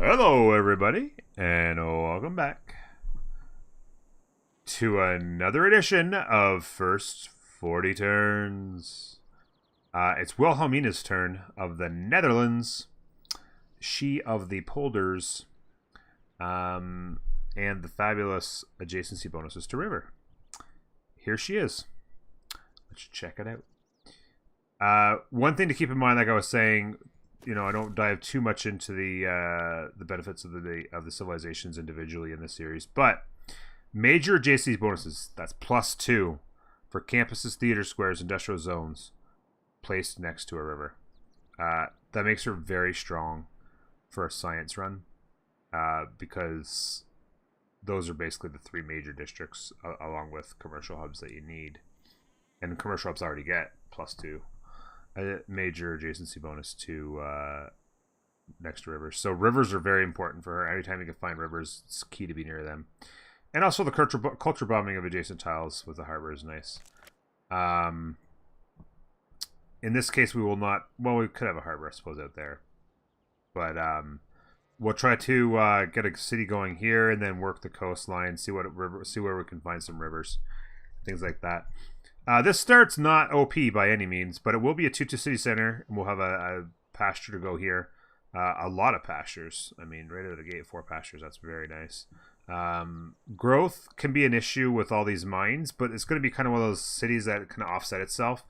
Hello, everybody, and welcome back to another edition of First 40 Turns. It's Wilhelmina's turn of the Netherlands, she of the Polders, and the fabulous adjacency bonuses to River. Here she is. Let's check it out. One thing to keep in mind, like I was saying, I don't dive too much into the benefits of the civilizations individually in this series, but major JC bonuses, that's +2 for campuses, theater squares, industrial zones placed next to a river. That makes her very strong for a science run, because those are basically the three major districts along with commercial hubs that you need, and commercial hubs already get +2. A major adjacency bonus to next to rivers. So rivers are very important for her. Anytime you can find rivers, it's key to be near them. And also the culture bombing of adjacent tiles with the harbor is nice. In this case, we will not... Well, we could have a harbor, I suppose, out there. But we'll try to get a city going here and then work the coastline, see where we can find some rivers. Things like that. This start's not OP by any means, but it will be a 2-2 city center, and we'll have a pasture to go here. A lot of pastures. I mean, right out of the gate, 4 pastures. That's very nice. Growth can be an issue with all these mines, but it's going to be kind of one of those cities that can offset itself.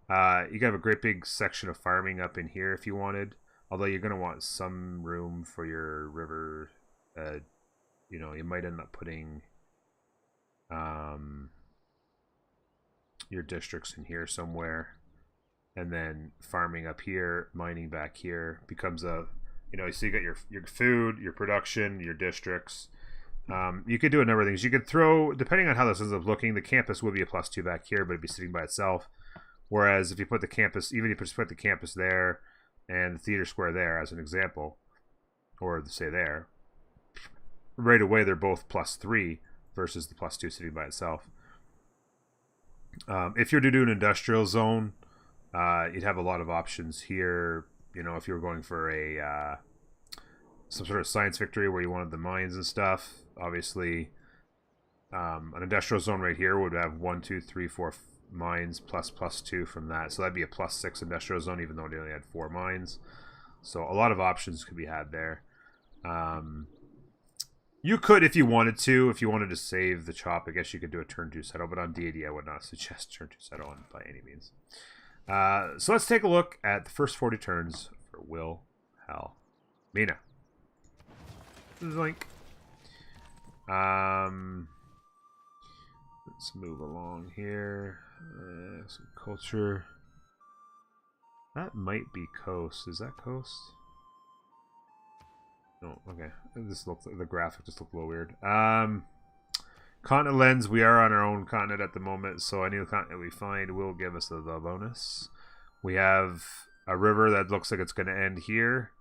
You can have a great big section of farming up in here if you wanted, although you're going to want some room for your river. You might end up putting... your districts in here somewhere, and then farming up here, mining back here becomes so you got your food, your production, your districts. You could do a number of things. You could throw, depending on how this ends up looking, the campus would be a +2 back here, but it'd be sitting by itself. Whereas if you put the campus, even if you just put the campus there and the theater square there as an example, or say there, right away they're both +3 versus the +2 sitting by itself. If you're to do an industrial zone, you'd have a lot of options here. If you were going for a some sort of science victory where you wanted the mines and stuff, obviously an industrial zone right here would have 1, 2, 3, 4 mines +2 from that. So that'd be a +6 industrial zone, even though it only had 4 mines. So a lot of options could be had there. You could, if you wanted to save the chop, I guess you could do a turn 2 settle, but on deity I would not suggest turn 2 settle on by any means. So let's take a look at the first 40 turns for Wilhelmina. Link. Let's move along here. Some culture. That might be coast. Is that coast? Oh, okay. The graphic just looked a little weird. Continent lens. We are on our own continent at the moment, so any continent we find will give us the bonus. We have a river that looks like it's going to end here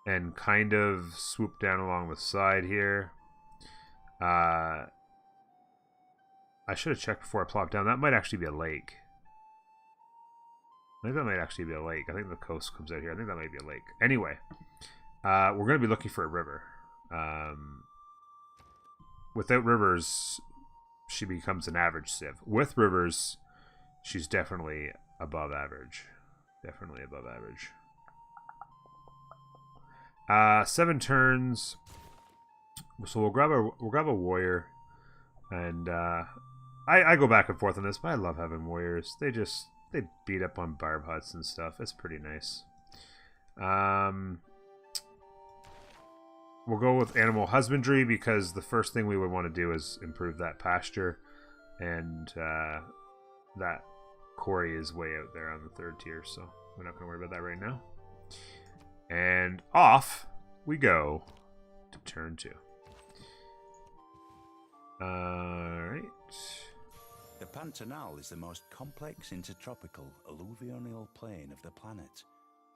and kind of swoop down along the side here. I should have checked before I plopped down. That might actually be a lake. I think that might actually be a lake. I think the coast comes out here. I think that might be a lake. Anyway. We're going to be looking for a river. Without rivers, she becomes an average civ. With rivers, she's definitely above average. Definitely above average. 7 turns. So we'll grab a warrior, and I go back and forth on this, but I love having warriors. They beat up on barb huts and stuff. It's pretty nice. We'll go with animal husbandry because the first thing we would want to do is improve that pasture, and that quarry is way out there on the 3rd tier, so we're not going to worry about that right now. And off we go to turn 2. Alright. The Pantanal is the most complex intertropical alluvial plain of the planet,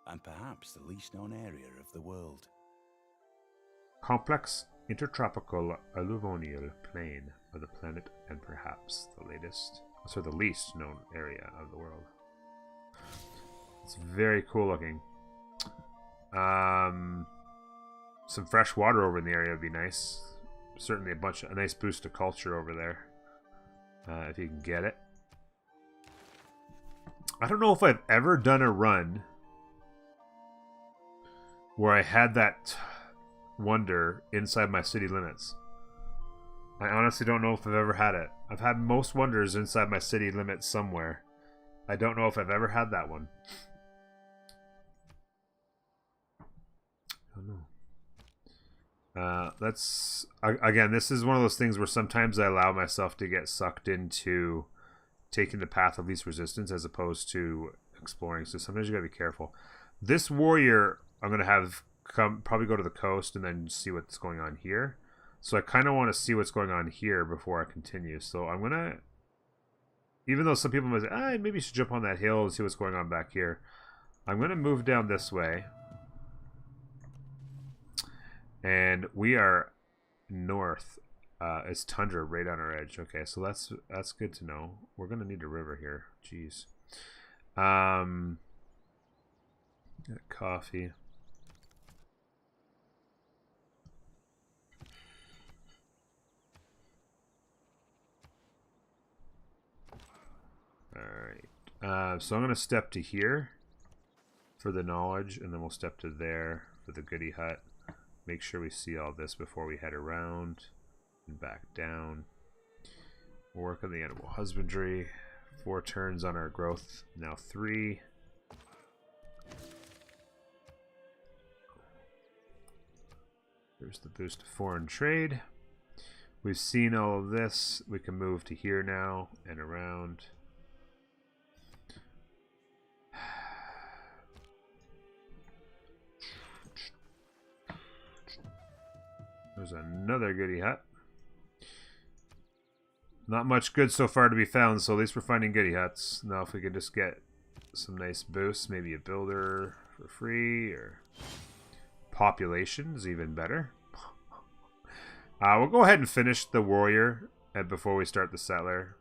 and perhaps the least known area of the world. Complex intertropical alluvial plain of the planet, and perhaps the least known area of the world. It's very cool looking. So some fresh water over in the area would be nice. Certainly a nice boost to culture over there. If you can get it. I don't know if I've ever done a run where I had that wonder inside my city limits. I honestly don't know if I've ever had it. I've had most wonders inside my city limits somewhere. I don't know if I've ever had that one. I don't know. Again, this is one of those things where sometimes I allow myself to get sucked into taking the path of least resistance as opposed to exploring. So sometimes you gotta be careful. This warrior, I'm gonna have probably go to the coast and then see what's going on here. So I kind of want to see what's going on here before I continue. So I'm gonna, even though some people might say, maybe you should jump on that hill and see what's going on back here. I'm gonna move down this way. And we are north. It's tundra right on our edge. Okay, so that's good to know. We're gonna need a river here. Jeez. Got coffee. Alright. So I'm gonna step to here for the knowledge, and then we'll step to there for the goody hut. Make sure we see all this before we head around and back down. We'll work on the animal husbandry. 4 turns on our growth, now 3. There's the boost of foreign trade. We've seen all of this. We can move to here now and around. There's another goody hut. Not much good so far to be found, so at least we're finding goody huts. Now if we could just get some nice boosts, maybe a builder for free, or population is even better. We'll go ahead and finish the warrior before we start the settler.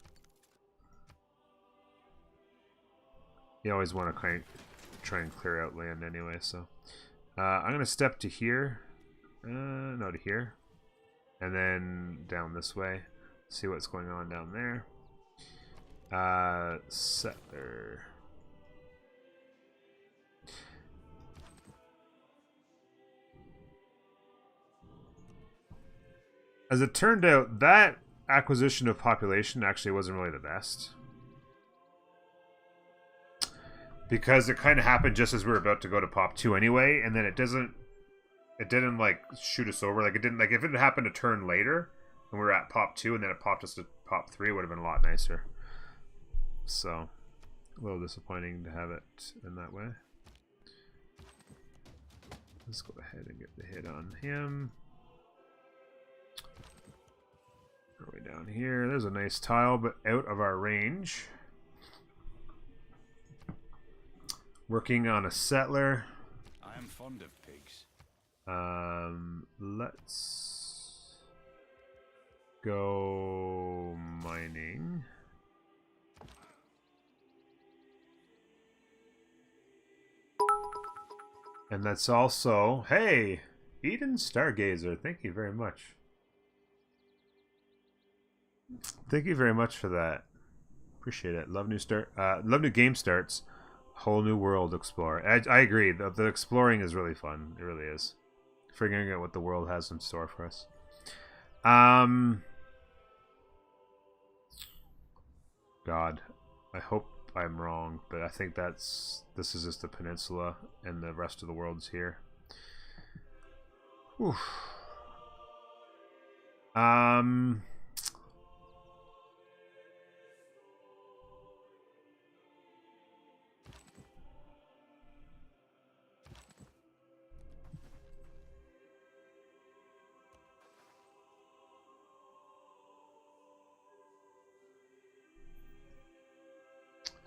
You always want to try and clear out land anyway, so I'm going to step to here. No, to here. And then down this way. See what's going on down there. Settler. As it turned out, that acquisition of population actually wasn't really the best. Because it kind of happened just as we were about to go to Pop 2 anyway, and then it didn't like shoot us over. Like it didn't, like if it had happened a turn later and we were at Pop 2 and then it popped us to Pop 3, it would have been a lot nicer. So a little disappointing to have it in that way. Let's go ahead and get the hit on him. Way down here. There's a nice tile, but out of our range. Working on a settler. I am fond of pigs. Let's go mining. And that's also, hey, Eden Stargazer, thank you very much. Thank you very much for that. Appreciate it. Love new game starts. Whole new world explore. I agree. The exploring is really fun. It really is. Figuring out what the world has in store for us. God, I hope I'm wrong, but I think this is just the peninsula and the rest of the world's here. Whew.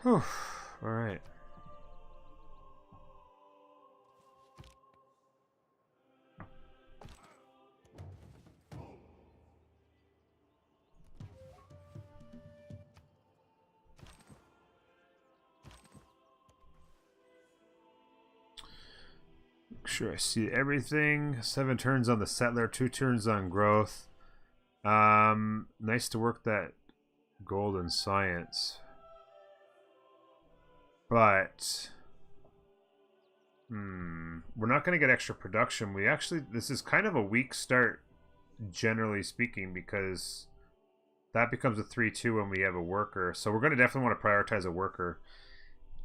Whew. All right. Sure, I see everything. 7 turns on the settler, 2 turns on growth. Nice to work that gold and science. But we're not going to get extra production. This is kind of a weak start, generally speaking, because that becomes a 3-2 when we have a worker. So we're going to definitely want to prioritize a worker.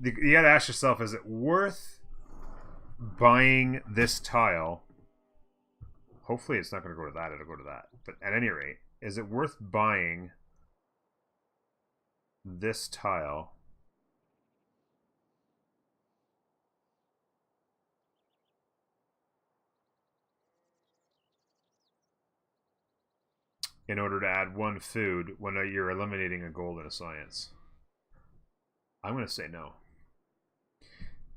You got to ask yourself, is it worth buying this tile? Hopefully it's not going to go to that. It'll go to that. But at any rate, is it worth buying this tile in order to add 1 food when you're eliminating a gold and a science? I'm going to say no.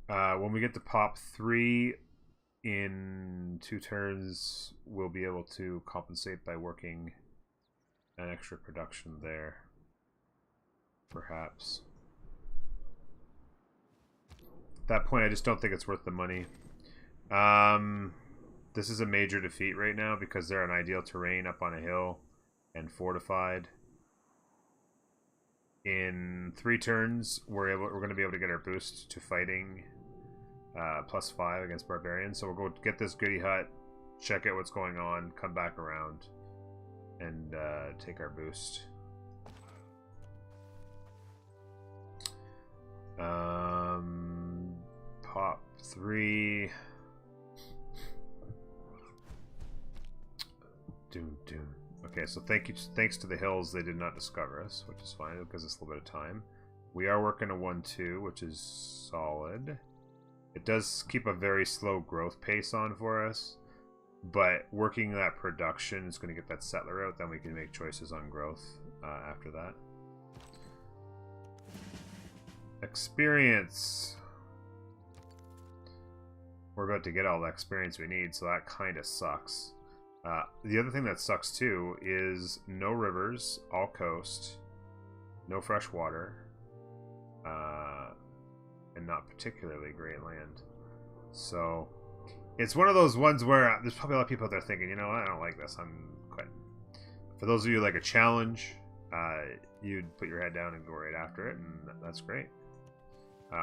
When we get to pop 3 in 2 turns, we'll be able to compensate by working an extra production there. Perhaps. At that point, I just don't think it's worth the money. This is a major defeat right now because they're an ideal terrain up on a hill and fortified. In 3 turns, we're going to be able to get our boost to fighting +5 against barbarians. So we'll go get this goody hut, check out what's going on, come back around, and take our boost. Pop 3. Doom. Okay, so thanks to the hills, they did not discover us, which is fine. It gives us a little bit of time. We are working a 1-2, which is solid. It does keep a very slow growth pace on for us, but working that production is going to get that settler out. Then we can make choices on growth after that. Experience. We're about to get all the experience we need, so that kind of sucks. The other thing that sucks too is no rivers, all coast, no fresh water, and not particularly great land. So it's one of those ones where there's probably a lot of people out there thinking, you know, I don't like this, I'm quitting. For those of you who like a challenge, you'd put your head down and go right after it, and that's great.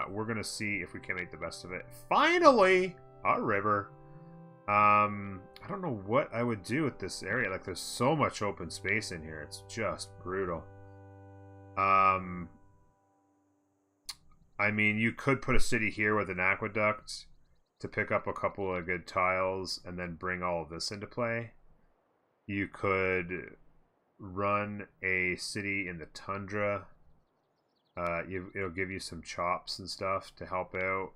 We're gonna see if we can make the best of it. Finally, a river. I don't know what I would do with this area. Like, there's so much open space in here. It's just brutal. I mean, you could put a city here with an aqueduct to pick up a couple of good tiles and then bring all of this into play. You could run a city in the tundra. It'll give you some chops and stuff to help out.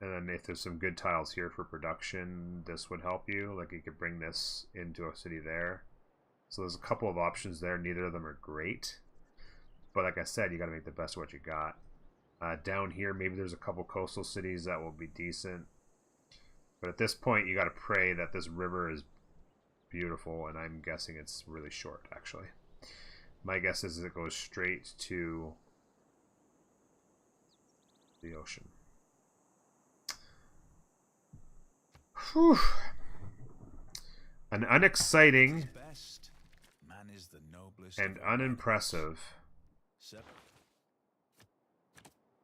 And then if there's some good tiles here for production, this would help you. Like, you could bring this into a city there. So there's a couple of options there. Neither of them are great. But like I said, you got to make the best of what you got. Down here, maybe there's a couple coastal cities that will be decent. But at this point, you got to pray that this river is beautiful. And I'm guessing it's really short, actually. My guess is it goes straight to the ocean. Whew. An unexciting and unimpressive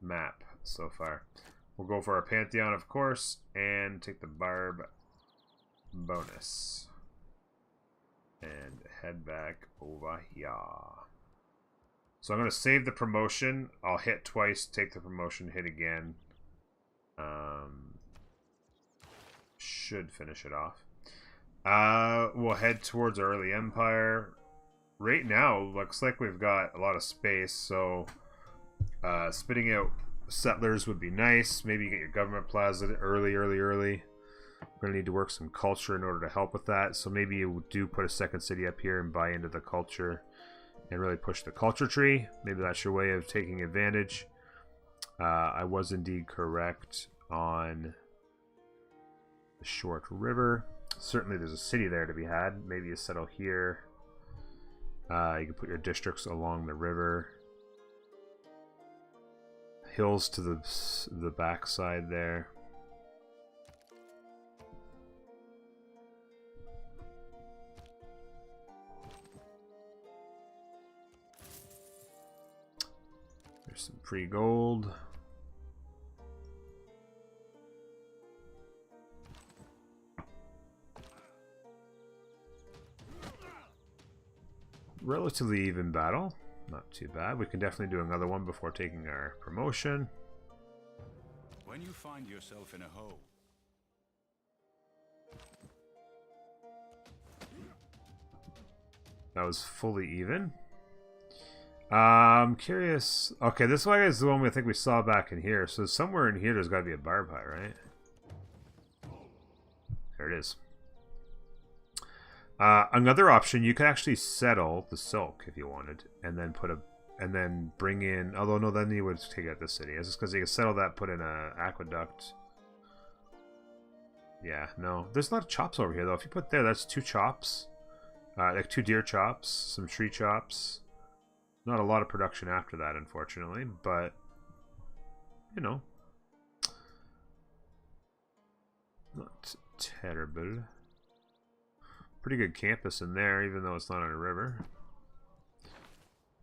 map so far. We'll go for our Pantheon, of course, and take the Barb bonus. And head back over here. So I'm going to save the promotion. I'll hit twice, take the promotion, hit again. Should finish it off. We'll head towards our early empire. Right now, looks like we've got a lot of space, so spitting out settlers would be nice. Maybe you get your government plaza early. We're going to need to work some culture in order to help with that, so maybe you do put a second city up here and buy into the culture and really push the culture tree. Maybe that's your way of taking advantage. I was indeed correct on the short river. Certainly there's a city there to be had. Maybe you settle here. You can put your districts along the river. Hills to the backside there. There's some free gold. Relatively even battle. Not too bad. We can definitely do another one before taking our promotion. When you find yourself in a hole, that was fully even. Curious. Okay, this one is the one I think we saw back in here. So somewhere in here there's got to be a barb hut, right? There it is. Another option, you could actually settle the silk if you wanted, and then bring in. Although no, then you would take out the city. It's just because you can settle that, put in a aqueduct. Yeah, no, there's a lot of chops over here though. If you put there, that's 2 chops, like 2 deer chops, some tree chops. Not a lot of production after that, unfortunately, but you know, not terrible. Pretty good campus in there, even though it's not on a river.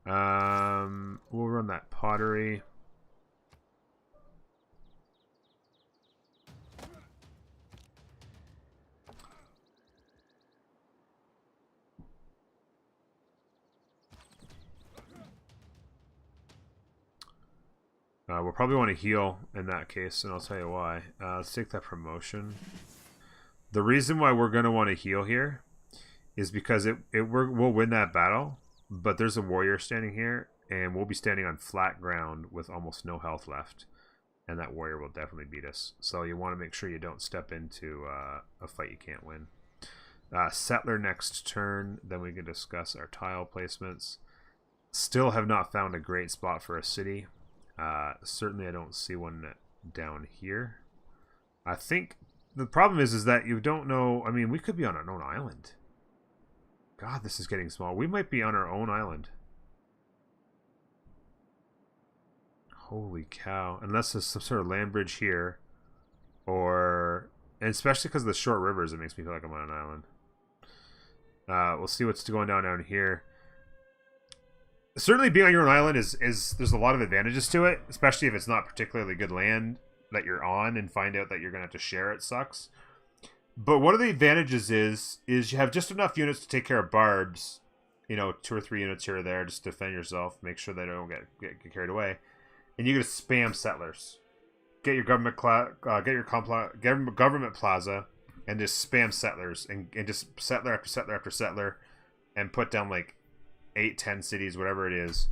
We'll run that pottery. We'll probably want to heal in that case, and I'll tell you why. Let's take that promotion. The reason why we're going to want to heal here is because we'll win that battle, but there's a warrior standing here, and we'll be standing on flat ground with almost no health left, and that warrior will definitely beat us. So you want to make sure you don't step into a fight you can't win. Settler next turn, then we can discuss our tile placements. Still have not found a great spot for a city. Certainly I don't see one down here. I think the problem is that you don't know. I mean, we could be on our own island. God, this is getting small. We might be on our own island. Holy cow. Unless there's some sort of land bridge here. And especially because of the short rivers, it makes me feel like I'm on an island. We'll see what's going down here. Certainly being on your own island is there's a lot of advantages to it, especially if it's not particularly good land that you're on and find out that you're going to have to share. It sucks. But one of the advantages is you have just enough units to take care of barbs. You know, 2 or 3 units here or there just to defend yourself. Make sure they don't get carried away. And you get to spam settlers. Get your government government plaza and just spam settlers and just settler after settler after settler and put down like 8-10 cities, whatever it is.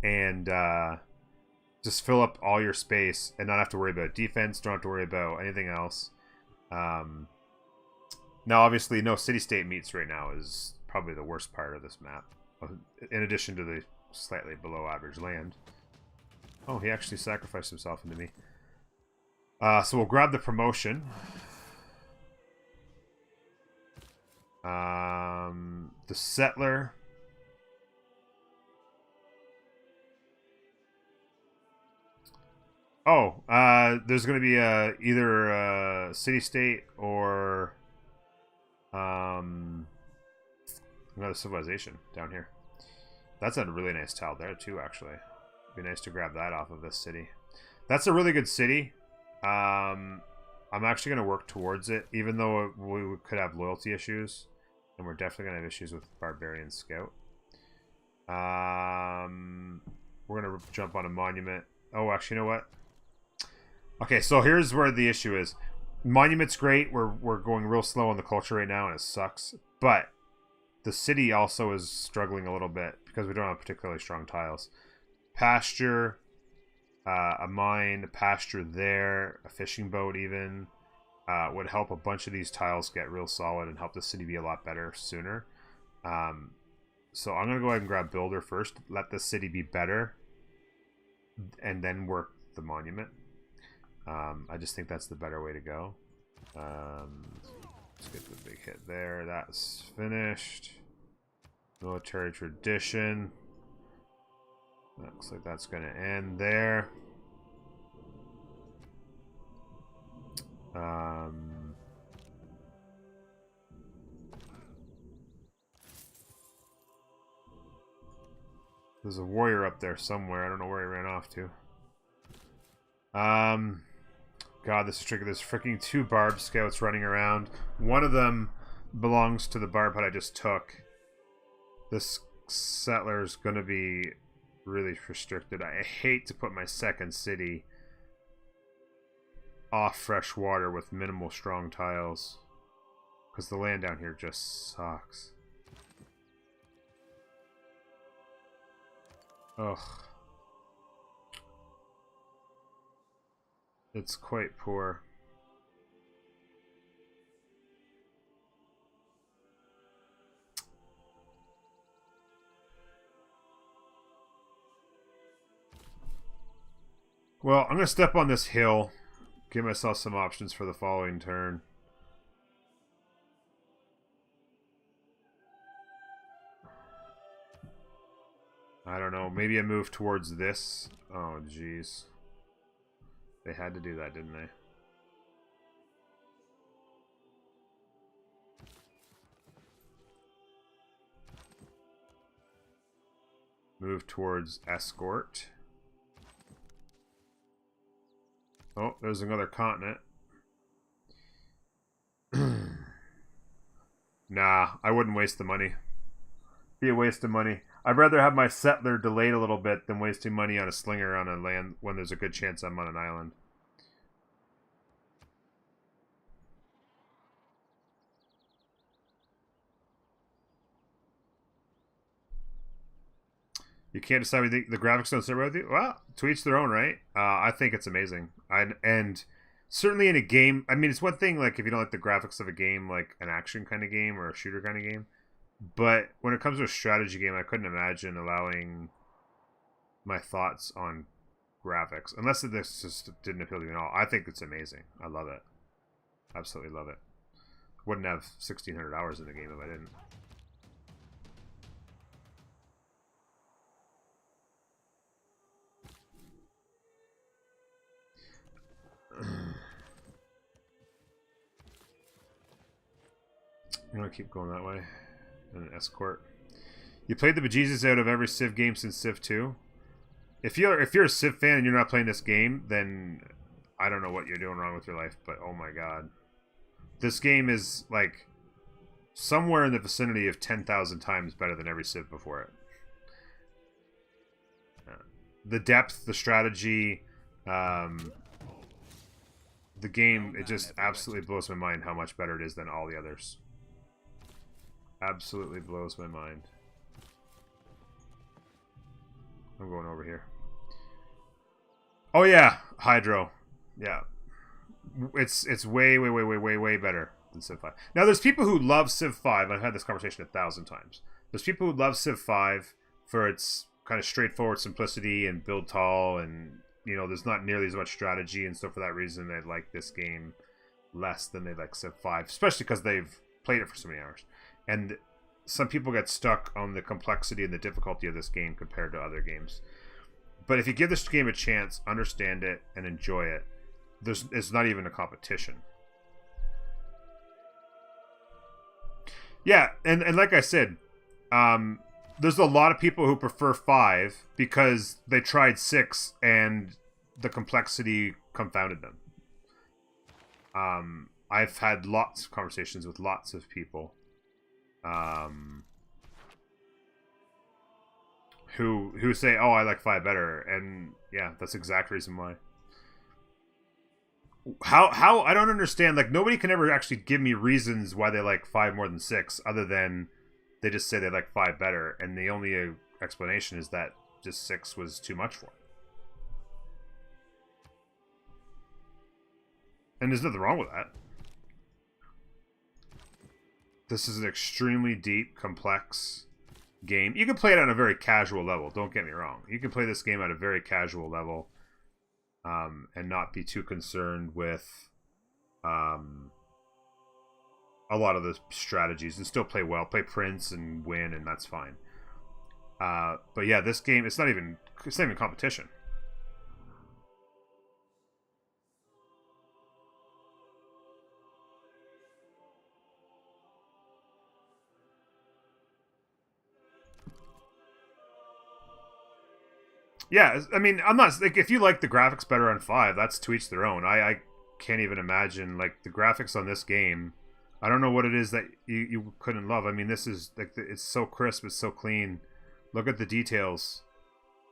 And just fill up all your space and not have to worry about defense, don't have to worry about anything else. Now, obviously, no city-state meets right now is probably the worst part of this map, in addition to the slightly below average land. Oh, he actually sacrificed himself into me. So we'll grab the promotion. The settler. Oh, there's going to be either a city-state or another civilization down here. That's a really nice tile there too, actually. It'd be nice to grab that off of this city. That's a really good city. I'm actually going to work towards it, even though we could have loyalty issues. And we're definitely going to have issues with Barbarian Scout. We're going to jump on a monument. Oh, actually, you know what? Okay, so here's where the issue is. Monument's great. We're going real slow on the culture right now, and it sucks. But the city also is struggling a little bit because we don't have particularly strong tiles. Pasture, a mine, a pasture there, a fishing boat even would help a bunch of these tiles get real solid and help the city be a lot better sooner. So I'm going to go ahead and grab Builder first. Let the city be better, and then work the monument. I just think that's the better way to go. Let's get the big hit there. That's finished. Military tradition. Looks like that's going to end there. There's a warrior up there somewhere. I don't know where he ran off to. God, this is tricky. There's freaking 2 barb scouts running around. One of them belongs to the barb hut I just took. This settler's gonna be really restricted. I hate to put my second city off fresh water with minimal strong tiles, because the land down here just sucks. Ugh. It's quite poor. Well, I'm going to step on this hill, give myself some options for the following turn. I don't know. Maybe I move towards this. Oh, jeez. They had to do that, didn't they? Move towards escort. Oh, there's another continent. Nah, I wouldn't waste the money. Be a waste of money. I'd rather have my settler delayed a little bit than wasting money on a slinger on a land when there's a good chance I'm on an island. You can't decide what the graphics don't sit right with you? Well, to each their own, right? I think it's amazing. And certainly in a game, I mean, it's one thing, like, if you don't like the graphics of a game, like an action kind of game or a shooter kind of game. But when it comes to a strategy game, I couldn't imagine allowing my thoughts on graphics. Unless this just didn't appeal to me at all. I think it's amazing. I love it. Absolutely love it. Wouldn't have 1,600 hours in the game if I didn't. I'm gonna keep going that way. And an escort. You played the bejesus out of every Civ game since Civ 2. If you're a Civ fan and you're not playing this game, then I don't know what you're doing wrong with your life, but oh my god. This game is like somewhere in the vicinity of 10,000 times better than every Civ before it. The depth, the strategy, the game, it just absolutely blows my mind how much better it is than all the others. Absolutely blows my mind. I'm going over here. Oh yeah, Hydro. Yeah. It's way better than Civ 5. Now there's people who love Civ 5. I've had this conversation 1,000 times. There's people who love Civ 5 for its kind of straightforward simplicity and build tall, and you know, there's not nearly as much strategy, and so for that reason they like this game less than they like Civ 5, especially because they've played it for so many hours. And some people get stuck on the complexity and the difficulty of this game compared to other games. But if you give this game a chance, understand it, and enjoy it, it's not even a competition. Yeah, and like I said, there's a lot of people who prefer 5 because they tried 6 and the complexity confounded them. I've had lots of conversations with lots of people who say, oh, I like 5 better, and yeah, that's the exact reason why. How I don't understand, like, nobody can ever actually give me reasons why they like 5 more than 6, other than they just say they like 5 better, and the only explanation is that just 6 was too much for them. And there's nothing wrong with that. This is an extremely deep, complex game. You can play it on a very casual level, don't get me wrong. You can play this game at a very casual level, and not be too concerned with a lot of the strategies, and still play well. Play Prince and win, and that's fine. But yeah, this game, it's not even competition. Yeah, I mean, I'm not like if you like the graphics better on 5, that's to each their own. I can't even imagine like the graphics on this game. I don't know what it is that you couldn't love. I mean, this is like it's so crisp, it's so clean. Look at the details.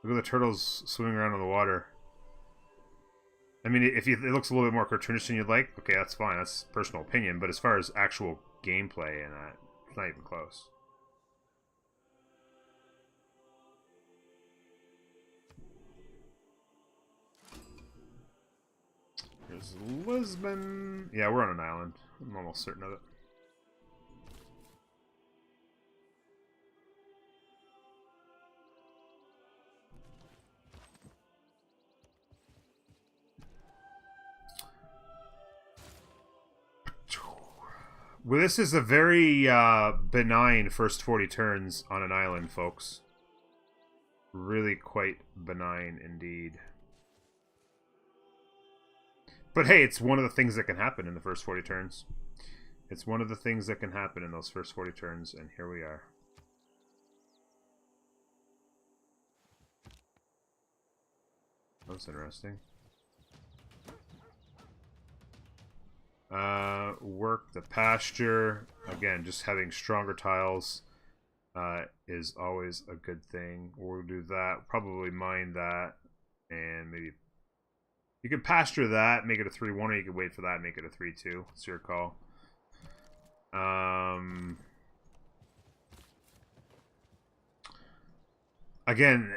Look at the turtles swimming around in the water. I mean, if it looks a little bit more cartoonish than you'd like, okay, that's fine. That's personal opinion. But as far as actual gameplay and that, it's not even close. Here's Lisbon. Yeah, we're on an island. I'm almost certain of it. Well, this is a very benign first 40 turns on an island, folks. Really quite benign indeed. But hey, it's one of the things that can happen in the first 40 turns. It's one of the things that can happen in those first 40 turns, and here we are. That's interesting. Work the pasture. Again, just having stronger tiles is always a good thing. We'll do that. Probably mine that. And maybe you could pasture that, make it a 3-1, or you could wait for that and make it a 3-2. It's your call. Again,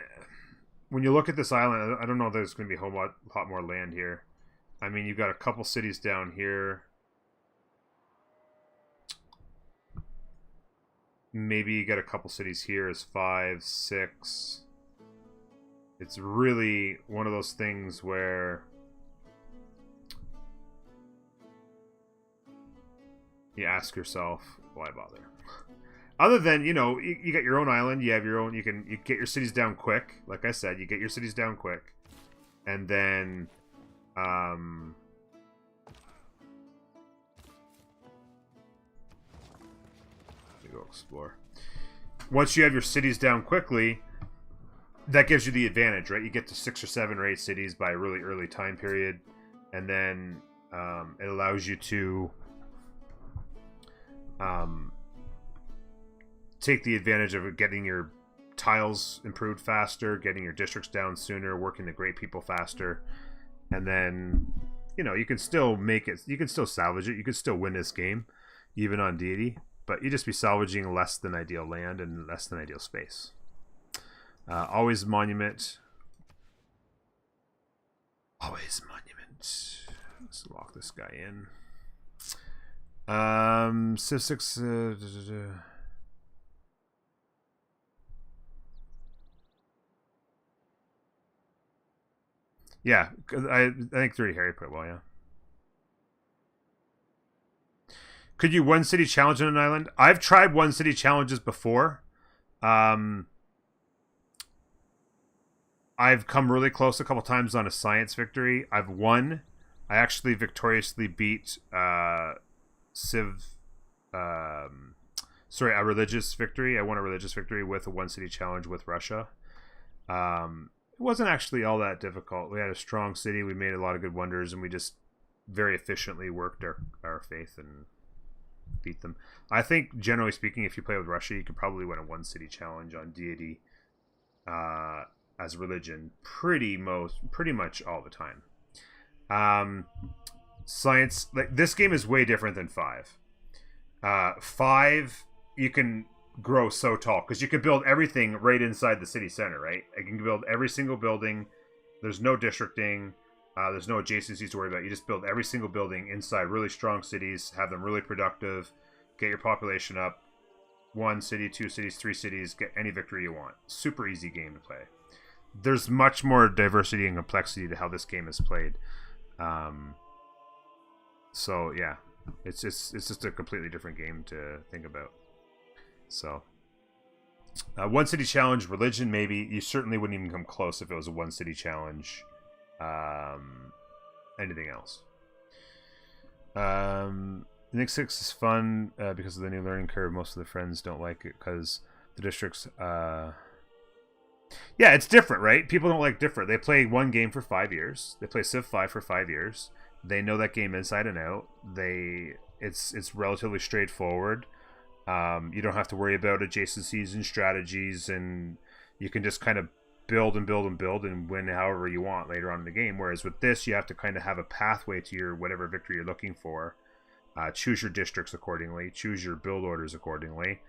when you look at this island, I don't know if there's going to be a whole lot more land here. I mean, you've got a couple cities down here. Maybe you get a couple cities here as 5, 6. It's really one of those things where you ask yourself, why bother? Other than, you know, you got your own island, you have your own, you get your cities down quick. Like I said, you get your cities down quick. And then go explore. Once you have your cities down quickly, that gives you the advantage, right? You get to 6 or 7 or 8 cities by a really early time period, and then it allows you to take the advantage of getting your tiles improved faster, getting your districts down sooner, working the great people faster, and then, you know, you can still make it, you can still salvage it, you can still win this game, even on deity, but you just be salvaging less than ideal land and less than ideal space. Always monument. Always monument. Let's lock this guy in. Civ 6. Yeah, I think 3 Harry put it well, yeah. Could you one city challenge on an island? I've tried one city challenges before. I've come really close a couple times on a science victory. I've won. I actually victoriously beat Civ. Sorry, a religious victory. I won a religious victory with a one city challenge with Russia. It wasn't actually all that difficult. We had a strong city. We made a lot of good wonders, and we just very efficiently worked our faith and beat them. I think, generally speaking, if you play with Russia, you could probably win a one city challenge on deity as religion pretty much all the time. Science, like this game is way different than 5. 5, you can grow so tall because you can build everything right inside the city center, right? You can build every single building. There's no districting. There's no adjacencies to worry about. You just build every single building inside really strong cities, have them really productive, get your population up. 1 city, 2 cities, 3 cities, get any victory you want. Super easy game to play. There's much more diversity and complexity to how this game is played. So yeah, it's just a completely different game to think about. So one city challenge, religion, maybe. You certainly wouldn't even come close if it was a one city challenge. Anything else? Nick 6 is fun because of the new learning curve. Most of the friends don't like it because the districts Yeah, it's different, right? People don't like different. They play one game for 5 years. They play Civ 5 for 5 years. They know that game inside and out. It's relatively straightforward. You don't have to worry about adjacencies and strategies, and you can just kind of build and build and build and win however you want later on in the game. Whereas with this, you have to kind of have a pathway to your whatever victory you're looking for. Choose your districts accordingly. Choose your build orders accordingly.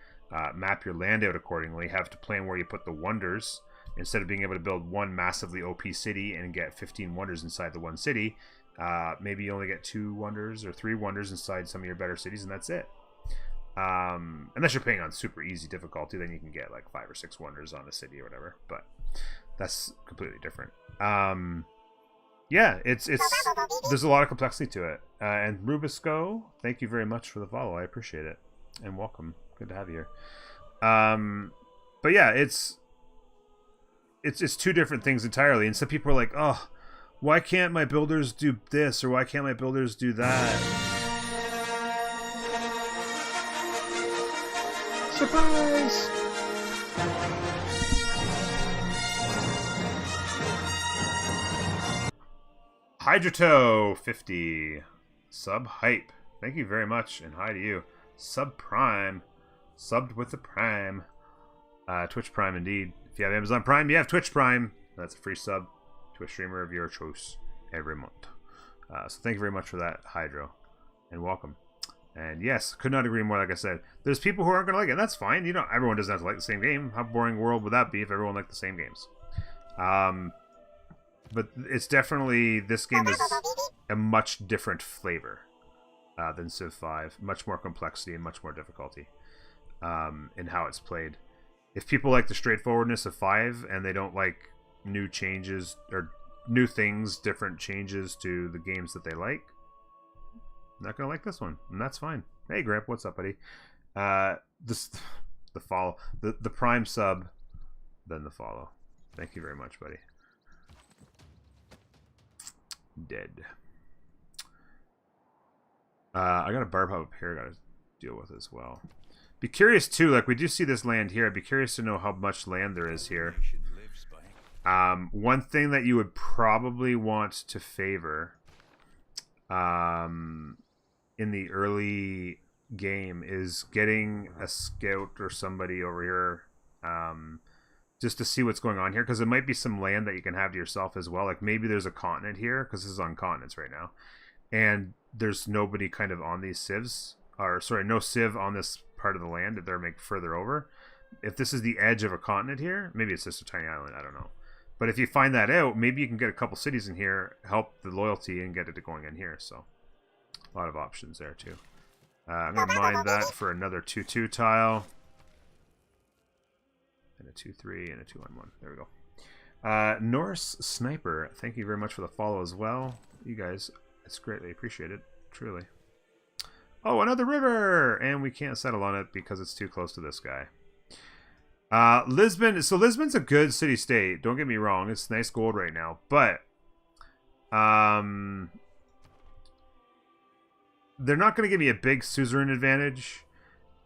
Map your land out accordingly. Have to plan where you put the wonders. Instead of being able to build one massively OP city and get 15 wonders inside the one city, maybe you only get 2 wonders or 3 wonders inside some of your better cities, and that's it. Unless you're playing on super easy difficulty, then you can get like 5 or 6 wonders on a city or whatever, but that's completely different. Yeah, it's there's a lot of complexity to it. And Rubisco, thank you very much for the follow. I appreciate it, and welcome. Good to have you here. But yeah, it's 2 different things entirely, and some people are like, oh, why can't my builders do this, or why can't my builders do that? Surprise! Hydrotoe 50 sub hype. Thank you very much, and hi to you. Sub Prime, subbed with the Prime. Twitch Prime indeed. If you have Amazon Prime, you have Twitch Prime. That's a free sub to a streamer of your choice every month. So thank you very much for that, Hydro, and welcome. And yes, could not agree more. Like I said, there's people who aren't going to like it. That's fine. You know, everyone doesn't have to like the same game. How boring world would that be if everyone liked the same games? But it's definitely, this game is a much different flavor than Civ 5. Much more complexity and much more difficulty in how it's played. If people like the straightforwardness of 5 and they don't like new changes or new things, different changes to the games that they like, not gonna like this one, and that's fine. Hey, Gramp, what's up, buddy? The Prime sub, then the follow. Thank you very much, buddy. Dead. I got a barb up here. I gotta deal with as well. Be curious too. Like, we do see this land here. I'd be curious to know how much land there is here. One thing that you would probably want to favor, in the early game, is getting a scout or somebody over here, just to see what's going on here, because it might be some land that you can have to yourself as well. Like, maybe there's a continent here, because this is on continents right now, and there's nobody kind of on these civs, or sorry, no civ on this part of the land that they're making further over. If this is the edge of a continent here, maybe it's just a tiny island, I don't know. But if you find that out, maybe you can get a couple cities in here, help the loyalty, and get it going in here. So a lot of options there too. I'm going to mine that for another 2-2 tile. And a 2-3 and a 2-1-1. There we go. Norse Sniper, thank you very much for the follow as well. You guys, it's greatly appreciated. Truly. Oh, another river! And we can't settle on it because it's too close to this guy. Lisbon. So Lisbon's a good city-state. Don't get me wrong. It's nice gold right now. But they're not going to give me a big suzerain advantage.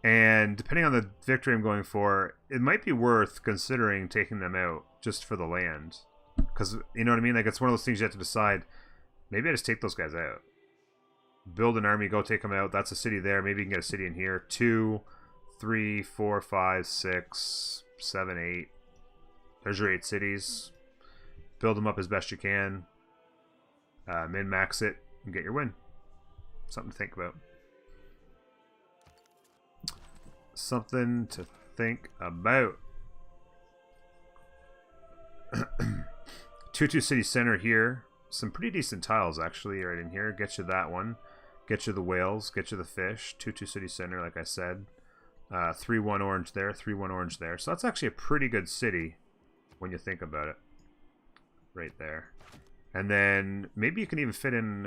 And depending on the victory I'm going for, it might be worth considering taking them out just for the land. Because, you know what I mean? Like, it's one of those things you have to decide. Maybe I just take those guys out. Build an army, go take them out. That's a city there. Maybe you can get a city in here. 2, 3, 4, 5, 6, 7, 8. There's your 8 cities. Build them up as best you can. Min-max it and get your win. Something to think about. Something to think about. 2-2 city center here. Some pretty decent tiles actually right in here. Get you that one. Get you the whales. Get you the fish. 2-2 city center, like I said. 3-1 orange there. 3-1 orange there. So that's actually a pretty good city when you think about it. Right there. And then maybe you can even fit in...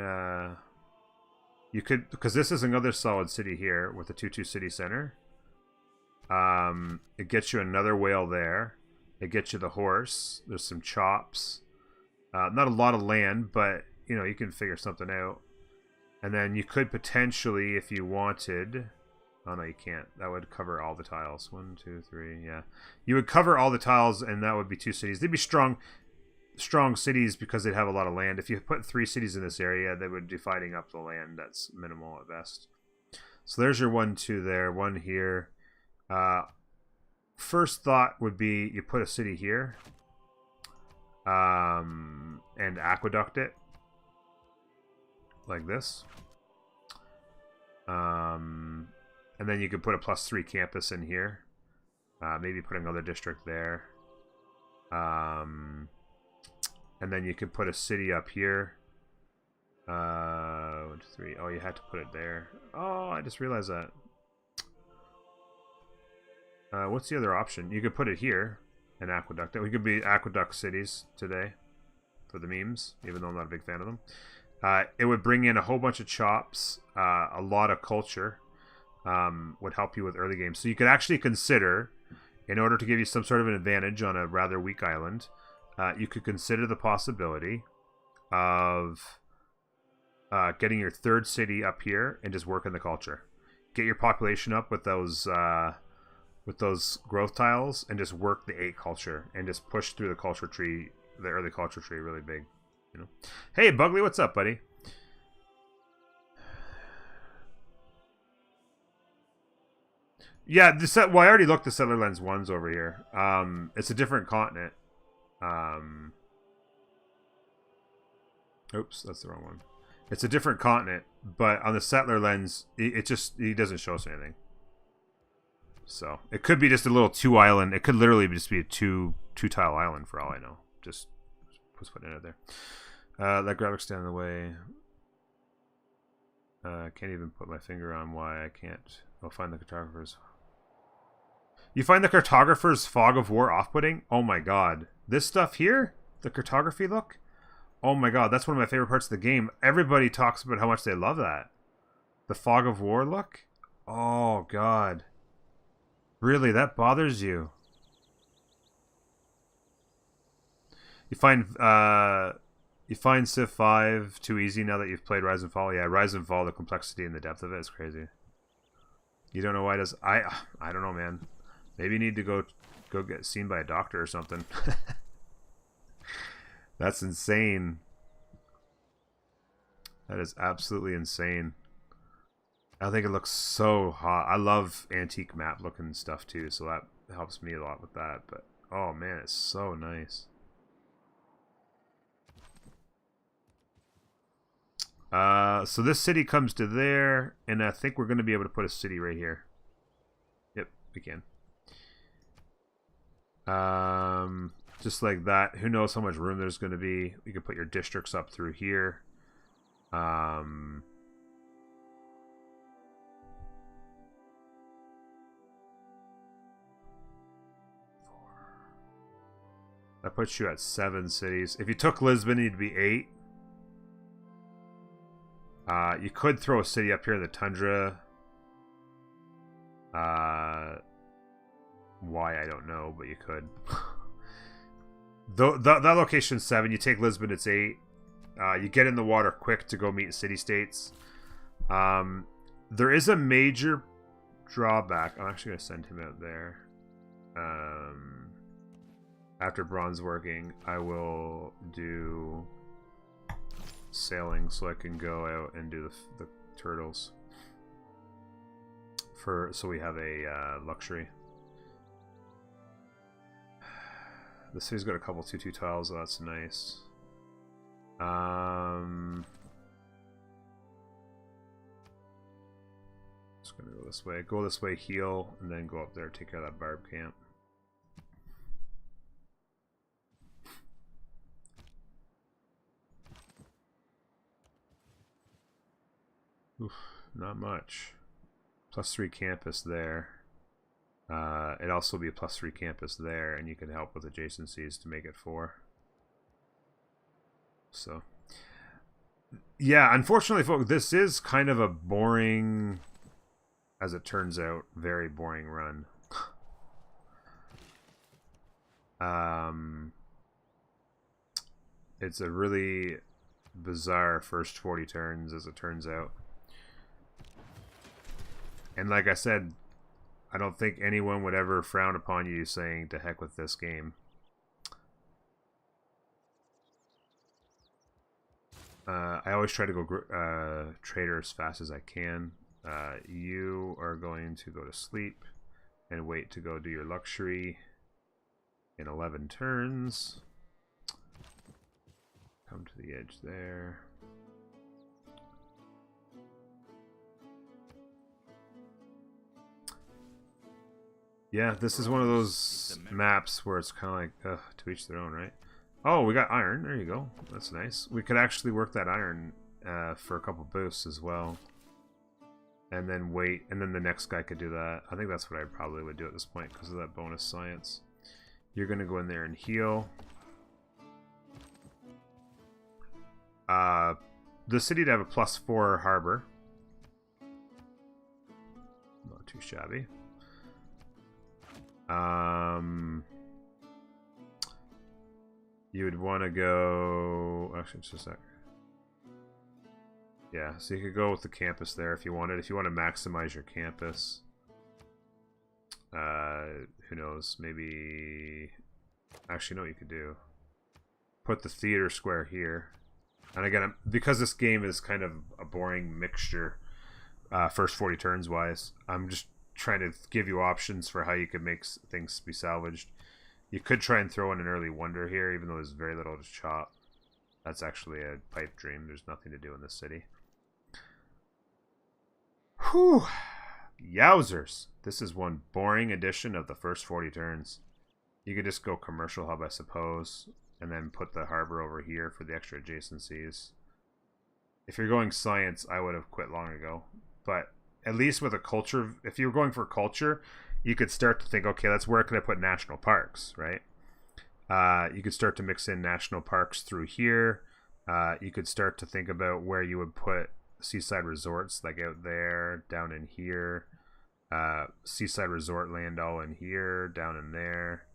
you could... Because this is another solid city here with the 2-2 city center. It gets you another whale there. It gets you the horse. There's some chops. Not a lot of land, but, you know, you can figure something out. And then you could potentially, if you wanted, Oh no, you can't. That would cover all the tiles. 1, 2, 3. Yeah, you would cover all the tiles, and that would be 2 cities. They'd be strong cities because they'd have a lot of land. If you put 3 cities in this area, they would be dividing up the land. That's minimal at best. So there's your 1, 2 there. 1 here. First thought would be you put a city here, and aqueduct it like this. And then you could put a +3 campus in here. Maybe put another district there. And then you could put a city up here. 1, 2, 3. Oh, you had to put it there. Oh, I just realized that. What's the other option? You could put it here and aqueduct it. We could be aqueduct cities today for the memes, even though I'm not a big fan of them. It would bring in a whole bunch of chops, a lot of culture. Would help you with early games. So you could actually consider, in order to give you some sort of an advantage on a rather weak island, you could consider the possibility of getting your 3rd city up here and just working the culture. Get your population up with those growth tiles and just work the 8 culture and just push through the culture tree, the early culture tree, really big. You know. Hey, Bugly, what's up, buddy? Yeah, well, I already looked. The Settler Lens 1's over here. It's a different continent. Oops, that's the wrong one. It's a different continent, but on the Settler Lens, it doesn't show us anything. So it could be just a little 2 island. It could literally just be a two tile island for all I know. Just putting it there. That graphics stand in the way. Can't even put my finger on why I can't. I'll find the cartographers. You find the cartographer's fog of war off-putting? Oh my god. This stuff here? The cartography look? Oh my god, that's one of my favorite parts of the game. Everybody talks about how much they love that. The fog of war look? Oh god. Really, that bothers you? You find Civ V too easy now that you've played Rise and Fall? Yeah, Rise and Fall, the complexity and the depth of it is crazy. You don't know why it does... I don't know, man. Maybe you need to go get seen by a doctor or something. That's insane. That is absolutely insane. I think it looks so hot. I love antique map looking stuff too, so that helps me a lot with that. But oh man, it's so nice. So this city comes to there, and I think we're going to be able to put a city right here. Yep, we can. Just like that. Who knows how much room there's going to be. You can put your districts up through here. That puts you at 7 cities. If you took Lisbon, you'd be 8. You could throw a city up here in the tundra. Why, I don't know, but you could. That location's 7. You take Lisbon, it's 8. You get in the water quick to go meet city-states. There is a major drawback. I'm actually going to send him out there. After bronze working, I will do sailing so I can go out and do the turtles. So we have a luxury. The city's got a couple 2-2 tiles, so that's nice. Just gonna go this way. Go this way, heal, and then go up there, take care of that barb camp. Oof, not much. +3 campus there. It'd also be a +3 campus there, and you can help with adjacencies to make it 4. So, yeah, unfortunately, folks, this is kind of a boring, as it turns out, very boring run. It's a really bizarre first 40 turns, as it turns out. And like I said, I don't think anyone would ever frown upon you saying to heck with this game. I always try to go trader as fast as I can. You are going to go to sleep and wait to go do your luxury in 11 turns. Come to the edge there. Yeah, this is one of those maps where it's kind of like, ugh, to each their own, right? Oh, we got iron. There you go. That's nice. We could actually work that iron for a couple boosts as well. And then wait, and then the next guy could do that. I think that's what I probably would do at this point because of that bonus science. You're going to go in there and heal. The city to have a +4 harbor. Not too shabby. You would want to go... Actually, just a sec. Yeah, so you could go with the campus there if you wanted. If you want to maximize your campus. Who knows? Maybe... Actually, you know what you could do? Put the theater square here. And again, because this game is kind of a boring mixture, first 40 turns wise, I'm just trying to give you options for how you could make things be salvaged. You could try and throw in an early wonder here, even though there's very little to chop. That's actually a pipe dream. There's nothing to do in this city. Whew. Yowzers. This is one boring edition of the first 40 turns. You could just go commercial hub, I suppose, and then put the harbor over here for the extra adjacencies. If you're going science, I would have quit long ago. But at least with a culture, if you were going for culture, you could start to think, okay, that's where can I put national parks, right? You could start to mix in national parks through here. You could start to think about where you would put seaside resorts, like out there, down in here. Seaside resort land all in here, down in there.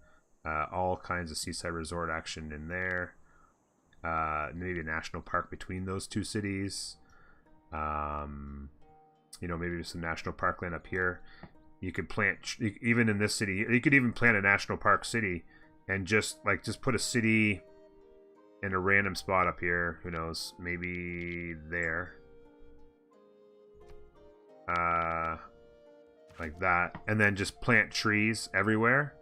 All kinds of seaside resort action in there. Maybe a national park between those two cities. You know, maybe some national park land up here. You could plant, even in this city, you could even plant a national park city and just put a city in a random spot up here. Who knows? Maybe there. Like that. And then just plant trees everywhere.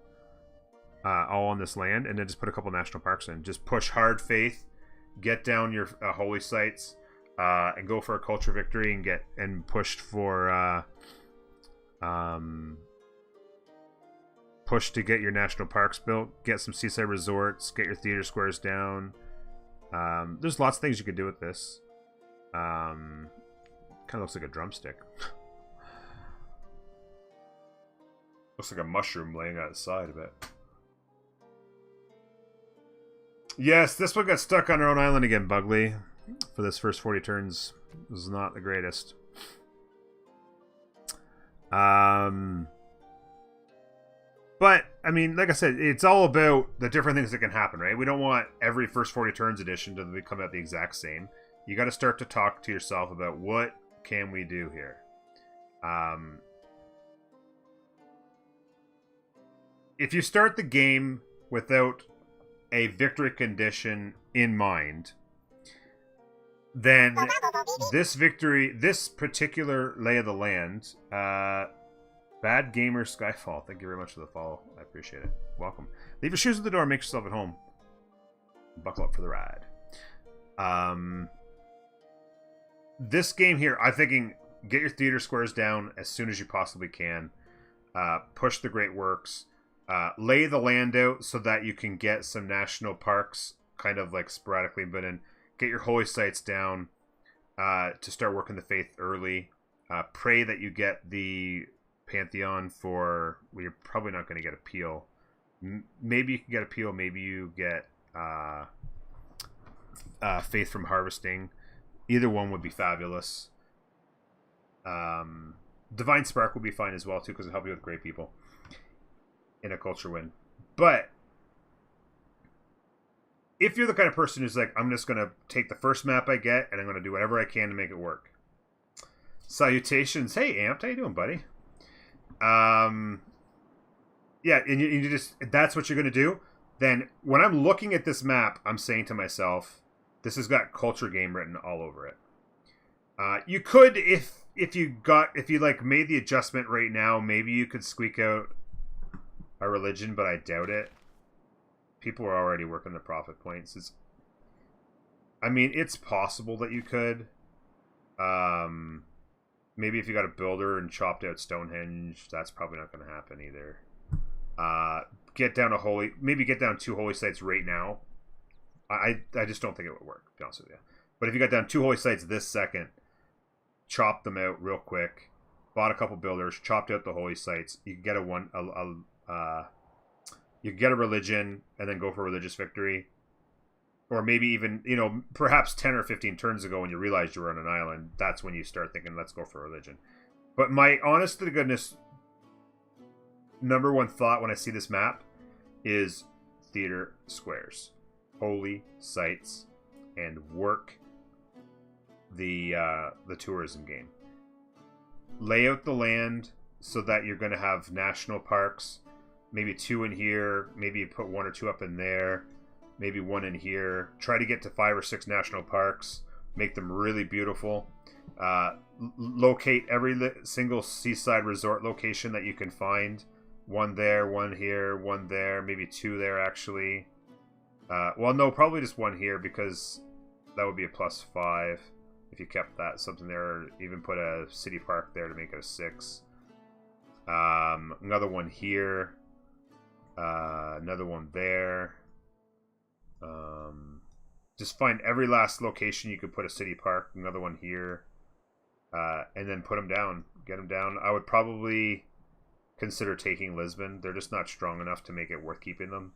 All on this land. And then just put a couple national parks in. Just push hard faith. Get down your holy sites. And go for a culture victory and push for... push to get your national parks built, get some seaside resorts, get your theater squares down. There's lots of things you could do with this. Kind of looks like a drumstick. Looks like a mushroom laying outside a bit. Yes, this one got stuck on our own island again, Bugley. For this first 40 turns. This is not the greatest. But, I mean, like I said, it's all about the different things that can happen, right? We don't want every first 40 turns edition to come out the exact same. You got to start to talk to yourself about what can we do here. If you start the game without a victory condition in mind, then this particular lay of the land, Bad Gamer Skyfall, thank you very much for the follow. I appreciate it. Welcome. Leave your shoes at the door, make yourself at home. Buckle up for the ride. This game here, I'm thinking get your theater squares down as soon as you possibly can. Push the great works. Lay the land out so that you can get some national parks kind of like sporadically, but in get your holy sites down to start working the faith early. Pray that you get the Pantheon for... Well, you're probably not going to get appeal. Maybe you can get appeal. Maybe you get faith from harvesting. Either one would be fabulous. Divine Spark would be fine as well, too, because it'll help you with great people in a culture win. But if you're the kind of person who's like, I'm just going to take the first map I get, and I'm going to do whatever I can to make it work. Salutations. Hey, Amped. How you doing, buddy? Yeah, and you just, that's what you're going to do. Then when I'm looking at this map, I'm saying to myself, this has got culture game written all over it. You could, if you like made the adjustment right now, maybe you could squeak out a religion, but I doubt it. People are already working the profit points. It's possible that you could. Maybe if you got a builder and chopped out Stonehenge, that's probably not going to happen either. Get down two holy sites right now. I just don't think it would work, to be honest with you. But if you got down 2 holy sites this second, chopped them out real quick, bought a couple builders, chopped out the holy sites, you could get you get a religion and then go for religious victory. Or maybe even, perhaps 10 or 15 turns ago when you realized you were on an island, that's when you start thinking, let's go for religion. But my honest to goodness number one thought when I see this map is theater squares, holy sites, and work the tourism game. Lay out the land so that you're going to have national parks, maybe 2 in here, maybe you put 1 or 2 up in there, maybe 1 in here. Try to get to 5 or 6 national parks, make them really beautiful. Locate every single seaside resort location that you can find. 1 there, 1 here, 1 there, maybe 2 there actually. Well, no, probably just 1 here because that would be a +5 if you kept that something there, or even put a city park there to make it a 6. Another 1 here, another 1 there. Just find every last location you could put a city park, another 1 here, and then put them down, get them down. I would probably consider taking Lisbon. They're just not strong enough to make it worth keeping them.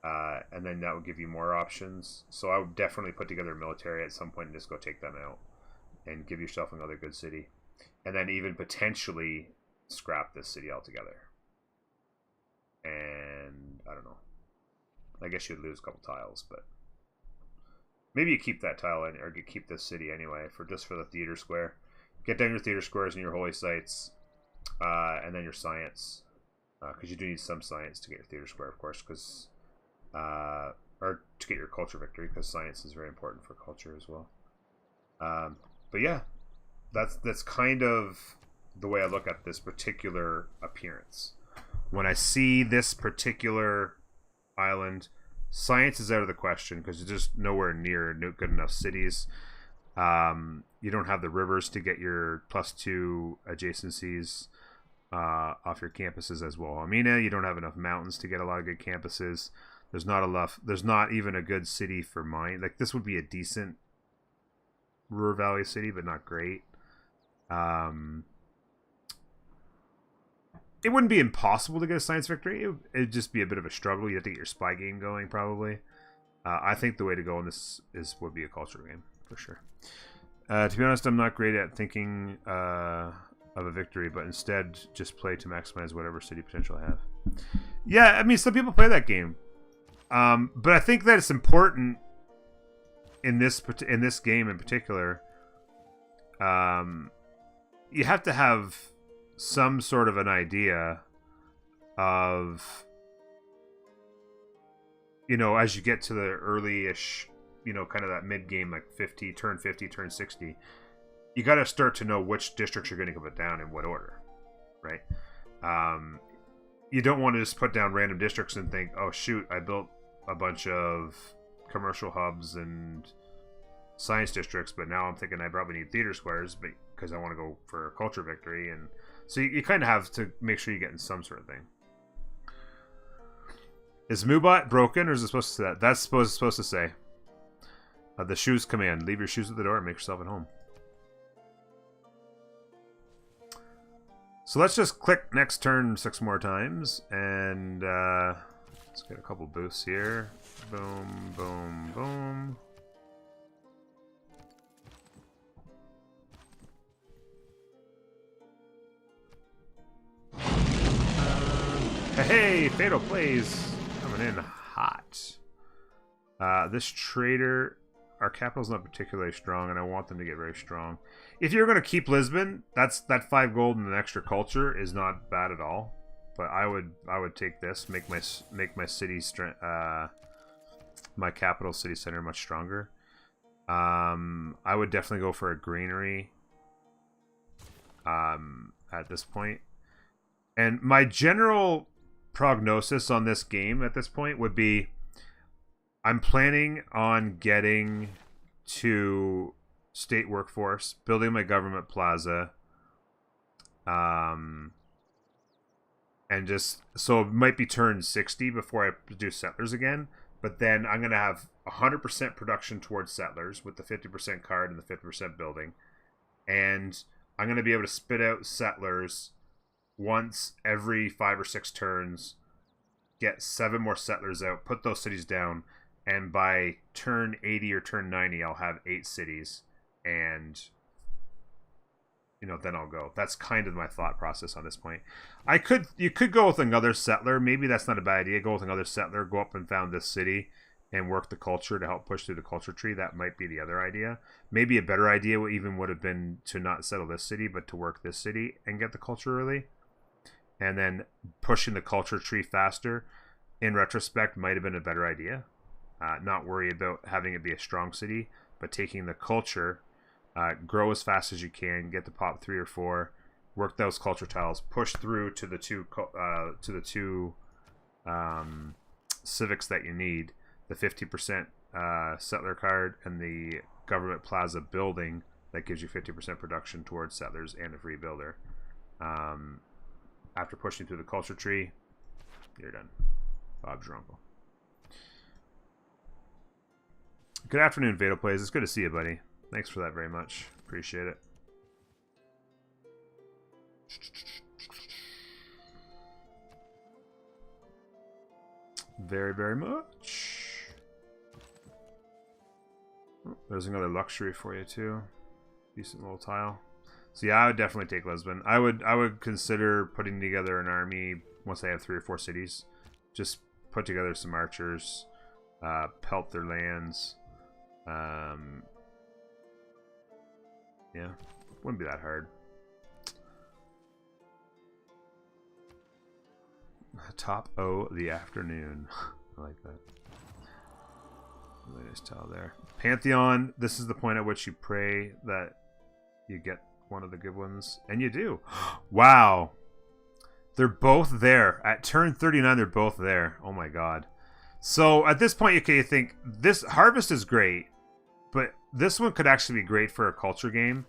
And then that would give you more options. So I would definitely put together a military at some point and just go take them out and give yourself another good city. And then even potentially scrap this city altogether. And I don't know. I guess you'd lose a couple tiles, but maybe you keep that tile in, or keep this city anyway for the theater square. Get down your theater squares and your holy sites. And then your science, because you do need some science to get your theater square, of course, because or to get your culture victory, because science is very important for culture as well. But yeah, that's kind of the way I look at this particular appearance. When I see this particular island, science is out of the question because it's just nowhere near good enough cities. You don't have the rivers to get your +2 adjacencies off your campuses as well. You don't have enough mountains to get a lot of good campuses. There's not even a good city for mine. Like, this would be a decent Ruhr Valley city, but not great. It wouldn't be impossible to get a science victory. It'd just be a bit of a struggle. You have to get your spy game going, probably. I think the way to go in this would be a culture game, for sure. To be honest, I'm not great at thinking of a victory, but instead just play to maximize whatever city potential I have. Yeah, some people play that game. But I think that it's important in this game in particular. You have to have some sort of an idea of, as you get to the early-ish, kind of that mid-game, like turn 50, turn 60, you got to start to know which districts you're going to put down in what order, right? You don't want to just put down random districts and think, oh, shoot, I built a bunch of commercial hubs and science districts, but now I'm thinking I probably need theater squares because I want to go for a culture victory. And so you kind of have to make sure you're getting some sort of thing. Is Moobot broken, or is it supposed to say that? That's supposed to say. The shoes command. Leave your shoes at the door and make yourself at home. So let's just click next turn 6 more times. And let's get a couple boosts here. Boom, boom, boom. Hey, Fatal Plays coming in hot. This trader our capital's not particularly strong, and I want them to get very strong. If you're going to keep Lisbon, that 5 gold and an extra culture is not bad at all. But I would take this, make my city my capital city center much stronger. I would definitely go for a greenery at this point. And my general prognosis on this game at this point would be I'm planning on getting to state workforce, building my government plaza, and just so it might be turn 60 before I produce settlers again. But then I'm going to have 100% production towards settlers with the 50% card and the 50% building. And I'm going to be able to spit out settlers once every 5 or 6 turns, get 7 more settlers out, put those cities down, and by turn 80 or turn 90, I'll have 8 cities. And, you know, then I'll go. That's kind of my thought process on this point. You could go with another settler. Maybe that's not a bad idea. Go with another settler, go up and found this city, and work the culture to help push through the culture tree. That might be the other idea. Maybe a better idea would have been to not settle this city, but to work this city and get the culture early. And then pushing the culture tree faster, in retrospect, might have been a better idea. Not worry about having it be a strong city, but taking the culture, grow as fast as you can, get the pop 3 or 4, work those culture tiles, push through to the two civics that you need, the 50% settler card and the government plaza building that gives you 50% production towards settlers and a free builder. After pushing through the culture tree, you're done. Bob's your uncle. Good afternoon, Vado Plays. It's good to see you, buddy. Thanks for that very much. Appreciate it. Very, very much. Oh, there's another luxury for you, too. Decent little tile. So yeah, I would definitely take Lisbon. I would consider putting together an army once I have 3 or 4 cities. Just put together some archers, pelt their lands. Yeah, wouldn't be that hard. Top O the afternoon. I like that. Really nice tile there. Pantheon. This is the point at which you pray that you get one of the good ones, and you do. Wow, they're both there at turn 39. They're both there. Oh my god. So at this point, okay, you think this harvest is great, but this one could actually be great for a culture game.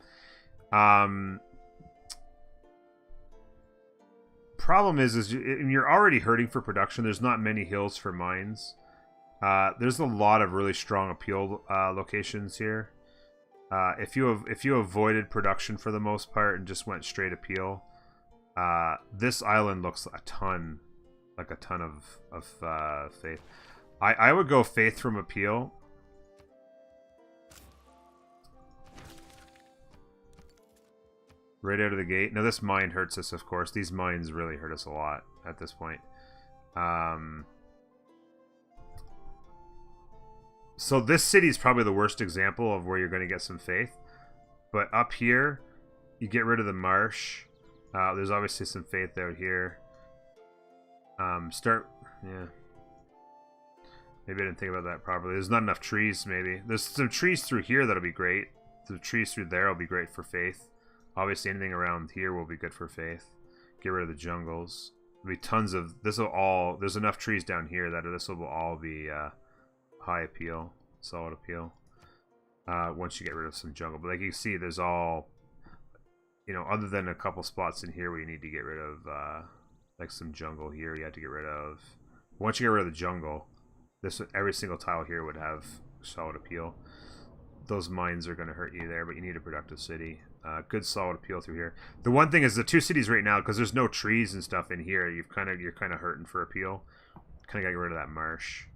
Problem is you're already hurting for production. There's not many hills for mines. There's a lot of really strong appeal locations here. If you avoided production for the most part and just went straight appeal, this island looks a ton of faith. I would go faith from appeal. Right out of the gate. Now this mine hurts us, of course. These mines really hurt us a lot at this point. So this city is probably the worst example of where you're going to get some faith. But up here, you get rid of the marsh. There's obviously some faith out here. Yeah. Maybe I didn't think about that properly. There's not enough trees, maybe. There's some trees through here that'll be great. The trees through there will be great for faith. Obviously, anything around here will be good for faith. Get rid of the jungles. There'll be tons of... There's enough trees down here that this will all be high appeal, solid appeal. Once you get rid of some jungle. But like you see, there's all... You know, other than a couple spots in here where you need to get rid of... like some jungle here you have to get rid of. Once you get rid of the jungle, every single tile here would have solid appeal. Those mines are going to hurt you there, but you need a productive city. Good solid appeal through here. The one thing is the 2 cities right now, because there's no trees and stuff in here, you're kind of hurting for appeal. Kind of got to get rid of that marsh.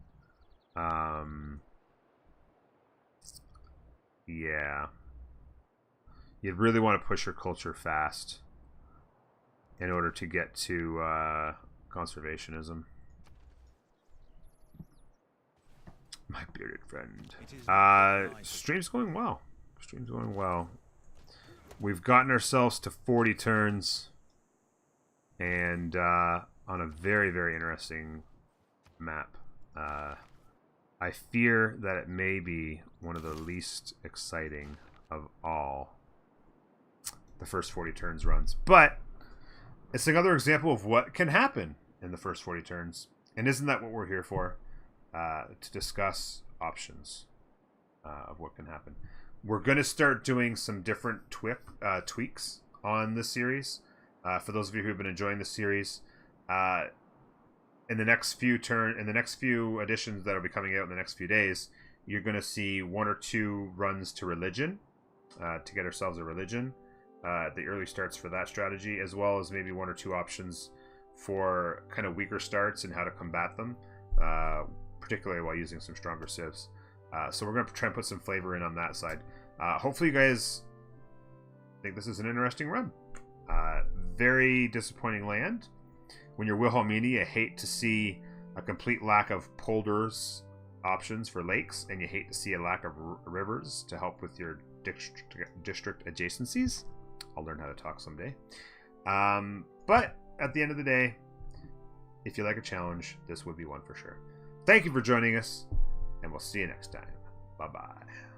Yeah. You'd really want to push your culture fast in order to get to conservationism. My bearded friend. It is Stream's going well. Stream's going well. We've gotten ourselves to 40 turns. And on a very, very interesting map. I fear that it may be one of the least exciting of all the first 40 turns runs. But it's another example of what can happen in the first 40 turns. And isn't that what we're here for? To discuss options of what can happen. We're going to start doing some different tweaks on this series. For those of you who've been enjoying the series, in the next few editions that will be coming out in the next few days, you're going to see 1 or 2 runs to religion to get ourselves a religion. The early starts for that strategy, as well as maybe 1 or 2 options for kind of weaker starts and how to combat them, particularly while using some stronger civs. So we're going to try and put some flavor in on that side. Hopefully you guys think this is an interesting run. Very disappointing land. When you're Wilhelmina, you hate to see a complete lack of polders options for lakes, and you hate to see a lack of rivers to help with your district adjacencies. I'll learn how to talk someday. But at the end of the day, if you like a challenge, this would be one for sure. Thank you for joining us, and we'll see you next time. Bye-bye.